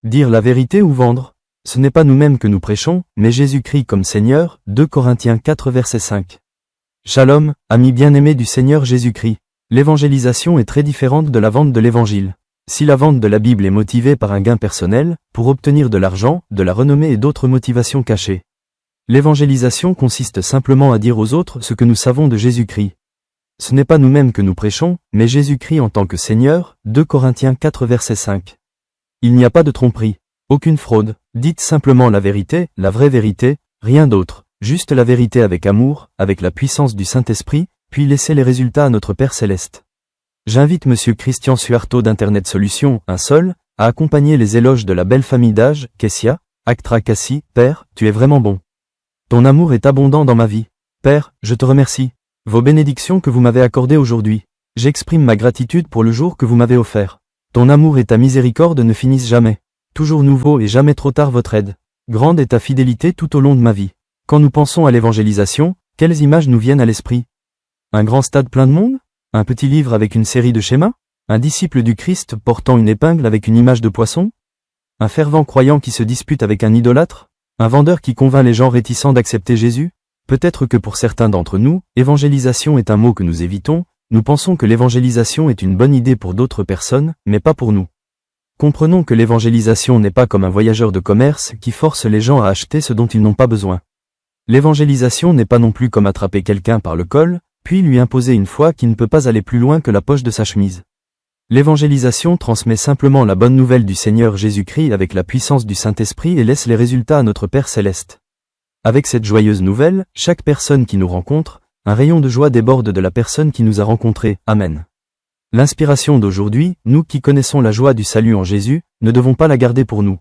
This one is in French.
Dire la vérité ou vendre? Ce n'est pas nous-mêmes que nous prêchons, mais Jésus-Christ comme Seigneur, 2 Corinthiens 4 verset 5. Shalom, amis bien-aimés du Seigneur Jésus-Christ. L'évangélisation est très différente de la vente de l'évangile. Si la vente de la Bible est motivée par un gain personnel, pour obtenir de l'argent, de la renommée et d'autres motivations cachées, l'évangélisation consiste simplement à dire aux autres ce que nous savons de Jésus-Christ. Ce n'est pas nous-mêmes que nous prêchons, mais Jésus-Christ en tant que Seigneur, 2 Corinthiens 4 verset 5. Il n'y a pas de tromperie, aucune fraude, dites simplement la vérité, la vraie vérité, rien d'autre, juste la vérité avec amour, avec la puissance du Saint-Esprit, puis laissez les résultats à notre Père Céleste. J'invite Monsieur Christian Suarto d'Internet Solutions, un seul, à accompagner les éloges de la belle famille d'âge, Kessia, Actra Cassie, Père, tu es vraiment bon. Ton amour est abondant dans ma vie. Père, je te remercie. Vos bénédictions que vous m'avez accordées aujourd'hui. J'exprime ma gratitude pour le jour que vous m'avez offert. Ton amour et ta miséricorde ne finissent jamais. Toujours nouveau et jamais trop tard votre aide. Grande est ta fidélité tout au long de ma vie. Quand nous pensons à l'évangélisation, quelles images nous viennent à l'esprit? Un grand stade plein de monde? Un petit livre avec une série de schémas? Un disciple du Christ portant une épingle avec une image de poisson? Un fervent croyant qui se dispute avec un idolâtre? Un vendeur qui convainc les gens réticents d'accepter Jésus? Peut-être que pour certains d'entre nous, évangélisation est un mot que nous évitons, nous pensons que l'évangélisation est une bonne idée pour d'autres personnes, mais pas pour nous. Comprenons que l'évangélisation n'est pas comme un voyageur de commerce qui force les gens à acheter ce dont ils n'ont pas besoin. L'évangélisation n'est pas non plus comme attraper quelqu'un par le col, puis lui imposer une foi qui ne peut pas aller plus loin que la poche de sa chemise. L'évangélisation transmet simplement la bonne nouvelle du Seigneur Jésus-Christ avec la puissance du Saint-Esprit et laisse les résultats à notre Père Céleste. Avec cette joyeuse nouvelle, chaque personne qui nous rencontre, un rayon de joie déborde de la personne qui nous a rencontrés. Amen. L'inspiration d'aujourd'hui, nous qui connaissons la joie du salut en Jésus, ne devons pas la garder pour nous.